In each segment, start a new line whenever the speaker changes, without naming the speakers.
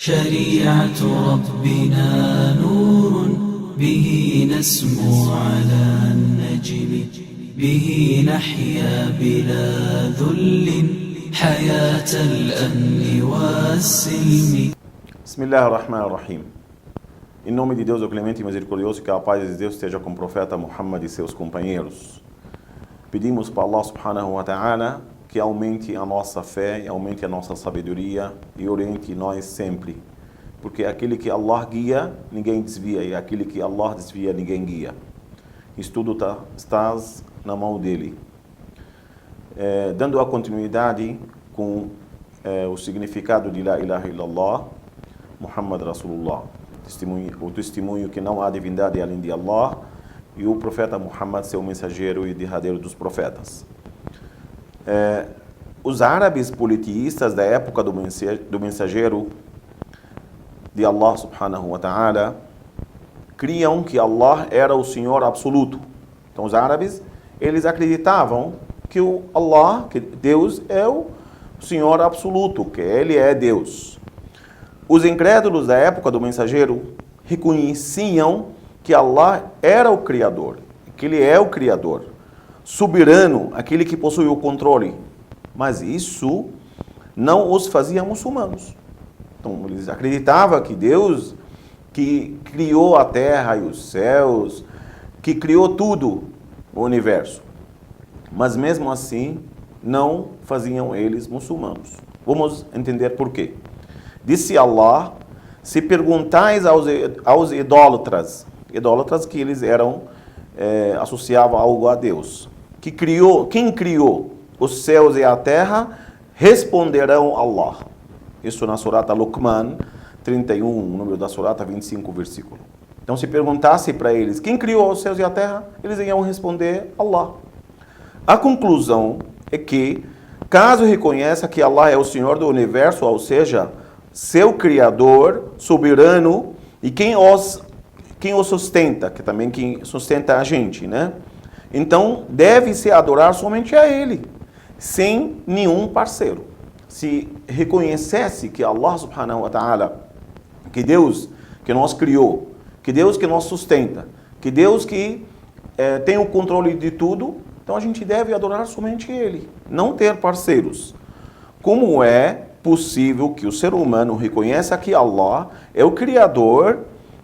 شريعة ربنا نور به نسمو على النجم به نحيا بلا ذل حياة الأمن والسلم.
Bismillahirrahmanirrahim. Em nome de Deus, o clemente e misericordioso, que a paz de Deus esteja com o profeta Muhammad e seus companheiros. Pedimos para Allah subhanahu wa ta'ala que aumente a nossa fé, aumente a nossa sabedoria e oriente nós sempre. Porque aquele que Allah guia, ninguém desvia, e aquele que Allah desvia, ninguém guia. Isso tudo está na mão dele. Dando a continuidade com o significado de La ilaha illallah, Muhammad Rasulullah, o testemunho que não há divindade além de Allah, e o profeta Muhammad, seu mensageiro e derradeiro dos profetas. Os árabes politeístas da época do mensageiro de Allah subhanahu wa ta'ala criam que Allah era o Senhor absoluto. Então os árabes, eles acreditavam que que Deus é o Senhor absoluto, que Ele é Deus. Os incrédulos da época do mensageiro reconheciam que Allah era o Criador, que Ele é o Criador, soberano, aquele que possui o controle. Mas isso não os fazia muçulmanos. Então eles acreditavam que Deus, que criou a terra e os céus, que criou tudo, o universo. Mas mesmo assim, não faziam eles muçulmanos. Vamos entender por quê. Disse Allah: se perguntais aos idólatras que eles associavam algo a Deus, quem criou os céus e a terra, responderão Allah. Isso na surata Luqman 31, o número da surata 25, versículo. Então se perguntasse para eles quem criou os céus e a terra, eles iam responder Allah. A conclusão é que, caso reconheça que Allah é o Senhor do universo, ou seja, seu Criador, soberano, e quem o sustenta, que também quem sustenta a gente, né? Então, deve-se adorar somente a Ele, sem nenhum parceiro. Se reconhecesse que Allah subhanahu wa ta'ala, que Deus que nos criou, que Deus que nos sustenta, que Deus que tem o controle de tudo, então a gente deve adorar somente Ele, não ter parceiros. Como é possível que o ser humano reconheça que Allah é o Criador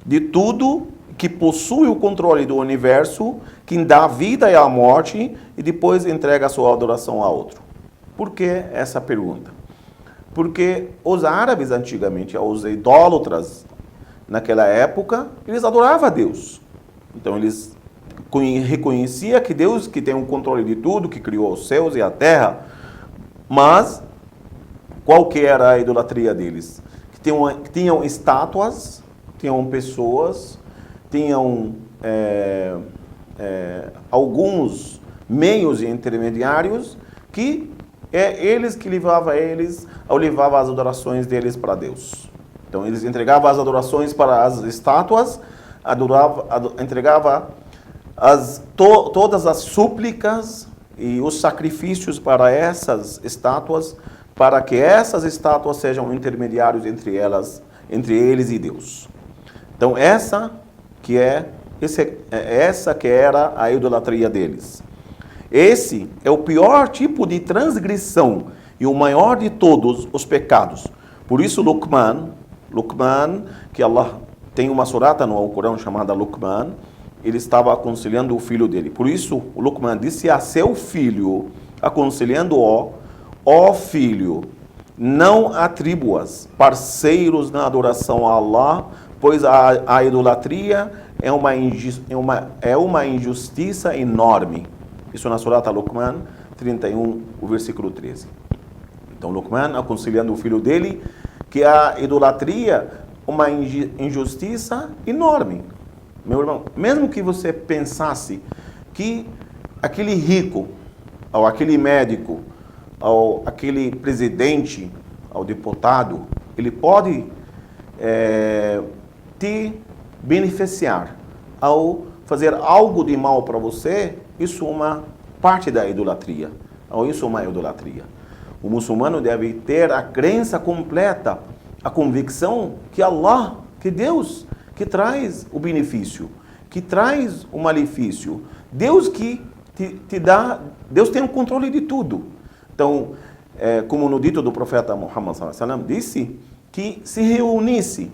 de tudo, que possui o controle do universo, que dá a vida e a morte e depois entrega a sua adoração a outro? Por que essa pergunta? Porque os árabes antigamente, os idólatras naquela época, eles adoravam a Deus. Então eles reconheciam que Deus que tem o controle de tudo, que criou os céus e a terra, mas qual que era a idolatria deles? Que tinham estátuas, tinham pessoas, tinham alguns meios intermediários que eles que levavam as adorações deles para Deus. Então eles entregavam as adorações para as estátuas, entregavam todas as súplicas e os sacrifícios para essas estátuas, para que essas estátuas sejam intermediários entre eles e Deus. Então essa que era a idolatria deles. Esse é o pior tipo de transgressão e o maior de todos os pecados. Por isso Luqman, que Allah tem uma surata no Alcorão chamada Luqman, ele estava aconselhando o filho dele. Por isso o Luqman disse a seu filho, aconselhando-o: ó filho, não atribuas parceiros na adoração a Allah, pois a idolatria é uma injustiça enorme. Isso na surata Luqman 31, o versículo 13. Então Luqman aconselhando o filho dele que a idolatria é uma injustiça enorme. Meu irmão, mesmo que você pensasse que aquele rico, ou aquele médico, ou aquele presidente, ou deputado, ele pode te beneficiar ao fazer algo de mal para você, isso é uma parte da idolatria, ou isso é uma idolatria. O muçulmano deve ter a crença completa a convicção que Allah, que Deus, que traz o benefício, que traz o malefício. Deus que te dá, Deus tem o controle de tudo. Então, como no dito do profeta Muhammad sallallahu alaihi wasallam, disse que se reunisse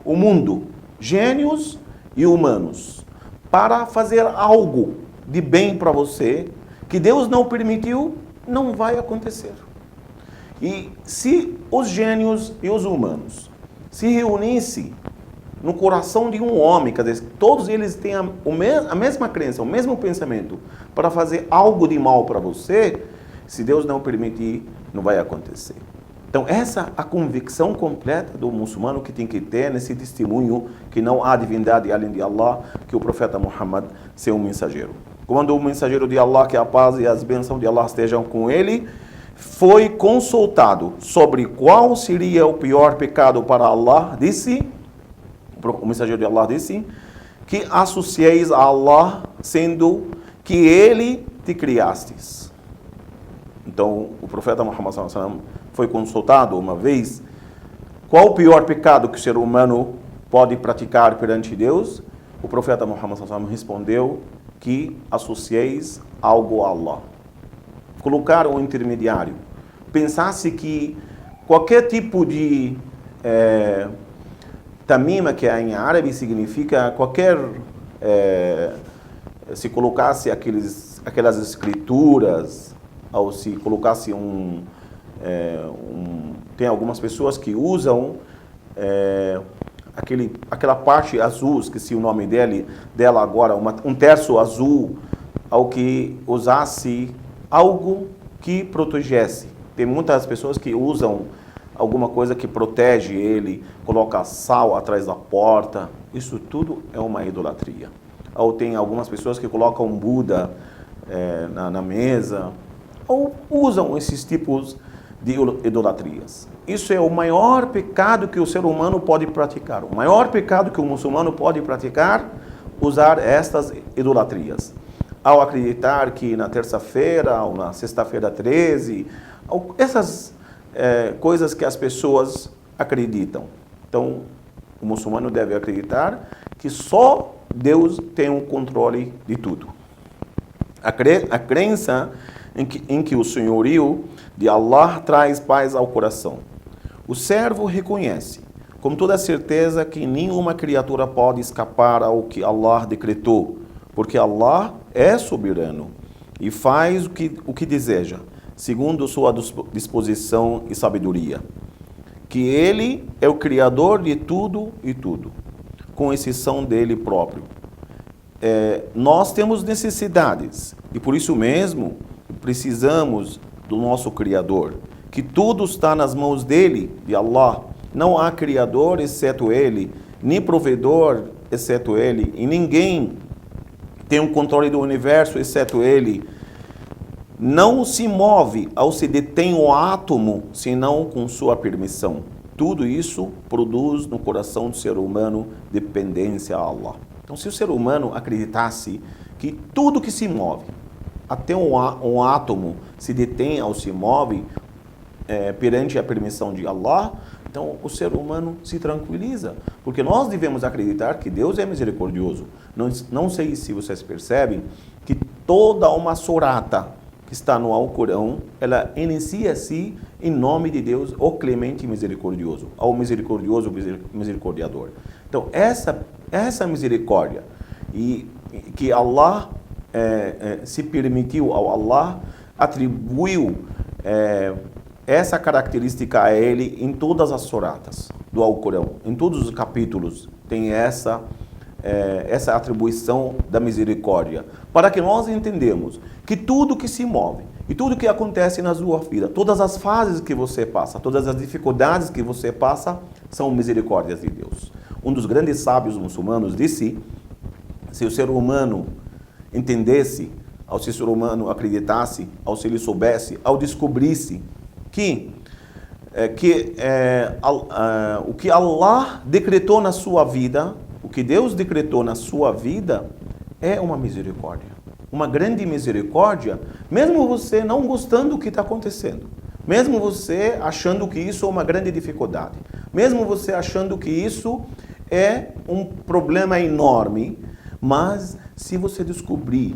o mundo, gênios e humanos, para fazer algo de bem para você, que Deus não permitiu, não vai acontecer. E se os gênios e os humanos se reunissem no coração de um homem, quer dizer, todos eles têm a mesma crença, o mesmo pensamento, para fazer algo de mal para você, se Deus não permitir, não vai acontecer. Então, essa é a convicção completa do muçulmano que tem que ter nesse testemunho que não há divindade além de Allah, que o profeta Muhammad é um mensageiro. Quando o mensageiro de Allah, que a paz e as bênçãos de Allah estejam com ele, foi consultado sobre qual seria o pior pecado para Allah, o mensageiro de Allah disse, que associeis a Allah sendo que ele te criastes. Então, o profeta Muhammad sallallahu alaihi wasallam foi consultado uma vez qual o pior pecado que o ser humano pode praticar perante Deus. O profeta Muhammad sallallahu alaihi wasallam respondeu que associeis algo a Allah. Colocar um intermediário. Pensasse que qualquer tipo de tamima, que em árabe significa qualquer... se colocasse aquelas escrituras, ou se colocasse tem algumas pessoas que usam aquela parte azul, esqueci o nome dela agora, um terço azul, ao que usasse algo que protegesse. Tem muitas pessoas que usam alguma coisa que protege ele, coloca sal atrás da porta. Isso tudo é uma idolatria. Ou tem algumas pessoas que colocam um Buda na mesa, ou usam esses tipos de idolatrias. Isso é o maior pecado que o ser humano pode praticar. O maior pecado que o muçulmano pode praticar, usar estas idolatrias. Ao acreditar que na terça-feira ou na sexta-feira 13, essas coisas que as pessoas acreditam. Então, o muçulmano deve acreditar que só Deus tem o controle de tudo. A crença em que o senhorio de Allah traz paz ao coração. O servo reconhece, com toda certeza, que nenhuma criatura pode escapar ao que Allah decretou, porque Allah é soberano e faz o que deseja, segundo sua disposição e sabedoria. Que Ele é o Criador de tudo e tudo, com exceção dele próprio. Nós temos necessidades e por isso mesmo precisamos do nosso Criador, que tudo está nas mãos dele, de Allah. Não há Criador exceto Ele, nem provedor exceto Ele, e ninguém tem o controle do universo exceto Ele. Não se move ou se detém o átomo, senão com sua permissão. Tudo isso produz no coração do ser humano dependência a Allah. Então, se o ser humano acreditasse que tudo que se move, até um átomo se detém ou se move perante a permissão de Allah, então o ser humano se tranquiliza, porque nós devemos acreditar que Deus é misericordioso. Não sei se vocês percebem que toda uma surata que está no Alcorão, ela inicia-se em nome de Deus, o clemente e misericordioso, ao misericordioso misericordiador. Então, essa misericórdia, e que Allah se permitiu, ao Allah atribuiu essa característica a Ele em todas as suratas do Alcorão, em todos os capítulos tem essa atribuição da misericórdia, para que nós entendamos que tudo que se move e tudo que acontece na sua vida, todas as fases que você passa, todas as dificuldades que você passa, são misericórdias de Deus. Um dos grandes sábios muçulmanos disse: se o ser humano entendesse, ao se o ser humano acreditasse, ao se ele soubesse, ao descobrisse que o que Allah decretou na sua vida, o que Deus decretou na sua vida é uma misericórdia. Uma grande misericórdia, mesmo você não gostando do que está acontecendo. Mesmo você achando que isso é uma grande dificuldade. Mesmo você achando que isso é um problema enorme, mas se você descobrir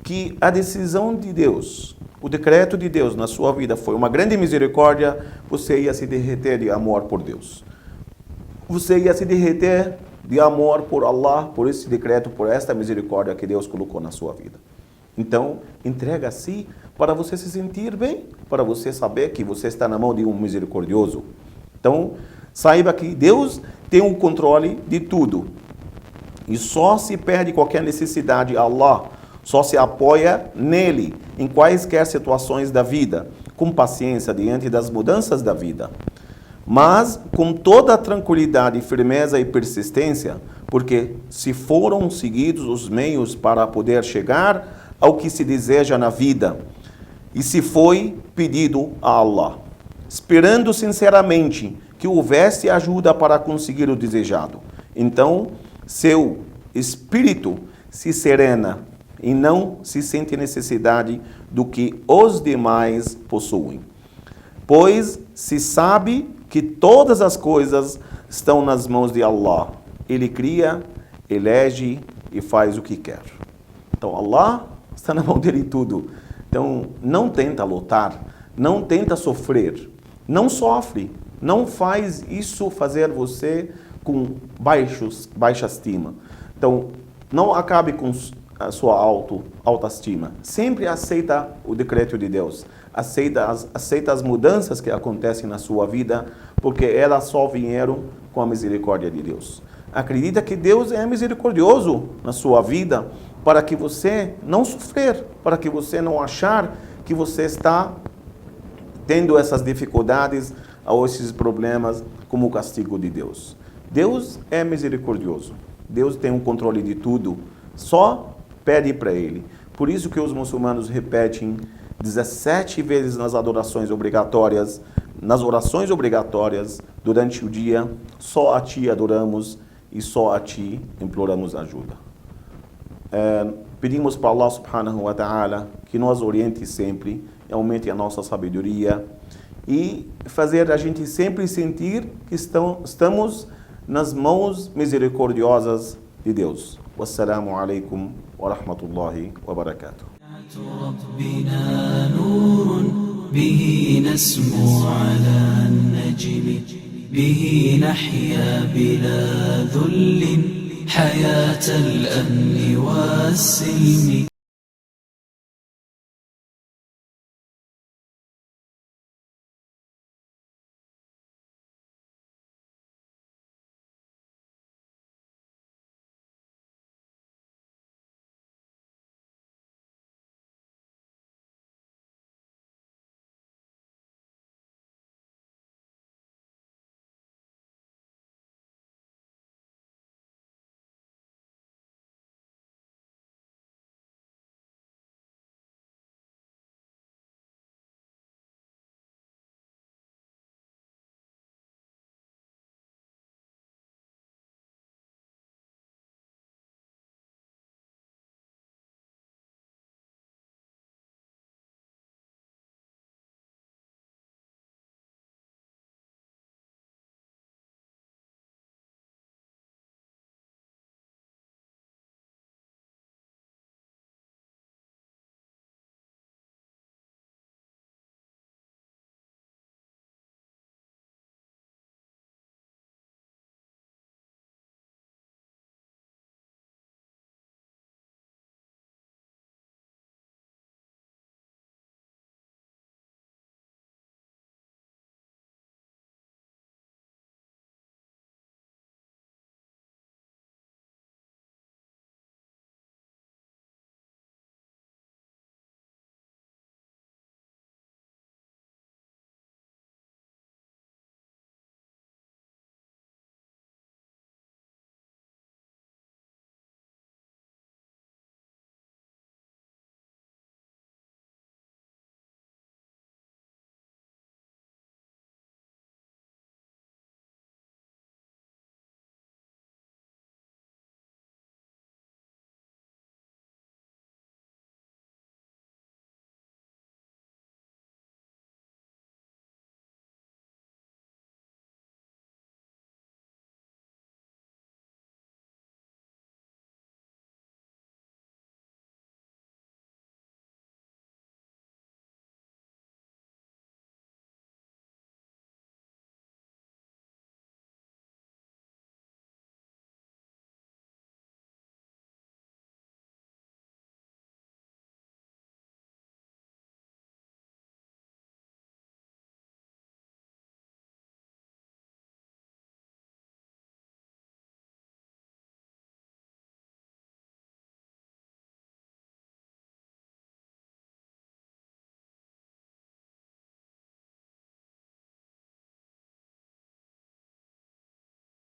que a decisão de Deus, o decreto de Deus na sua vida foi uma grande misericórdia, você ia se derreter de amor por Deus. Você ia se derreter de amor por Allah, por esse decreto, por esta misericórdia que Deus colocou na sua vida. Então, entrega-se para você se sentir bem, para você saber que você está na mão de um misericordioso. Então, saiba que Deus tem o controle de tudo. E só se perde qualquer necessidade a Allah, só se apoia nele, em quaisquer situações da vida, com paciência diante das mudanças da vida. Mas com toda a tranquilidade, firmeza e persistência, porque se foram seguidos os meios para poder chegar ao que se deseja na vida, e se foi pedido a Allah, esperando sinceramente que houvesse ajuda para conseguir o desejado. Então, seu espírito se serena e não se sente necessidade do que os demais possuem. Pois se sabe que todas as coisas estão nas mãos de Allah. Ele cria, elege e faz o que quer. Então, Allah está na mão dele tudo. Então, não tenta lutar, não tenta sofrer, não sofre, não faz isso fazer você com baixa estima. Então, não acabe com a sua autoestima. Sempre aceita o decreto de Deus. Aceita as mudanças que acontecem na sua vida, porque elas só vieram com a misericórdia de Deus. Acredita que Deus é misericordioso na sua vida, para que você não sofrer, para que você não achar que você está tendo essas dificuldades ou esses problemas como o castigo de Deus. Deus é misericordioso. Deus tem o controle de tudo. Só pede para Ele. Por isso que os muçulmanos repetem 17 vezes nas adorações obrigatórias, nas orações obrigatórias, durante o dia, só a Ti adoramos e só a Ti imploramos ajuda. Pedimos para Allah subhanahu wa ta'ala que nos oriente sempre, aumente a nossa sabedoria e fazer a gente sempre sentir que estamos nas mãos misericordiosas de Deus. Wassalamu alaikum wa rahmatullahi wa barakatuh.
ربنا نور به نسمو على النجم به نحيا بلا ذل حياة الأمن والسلم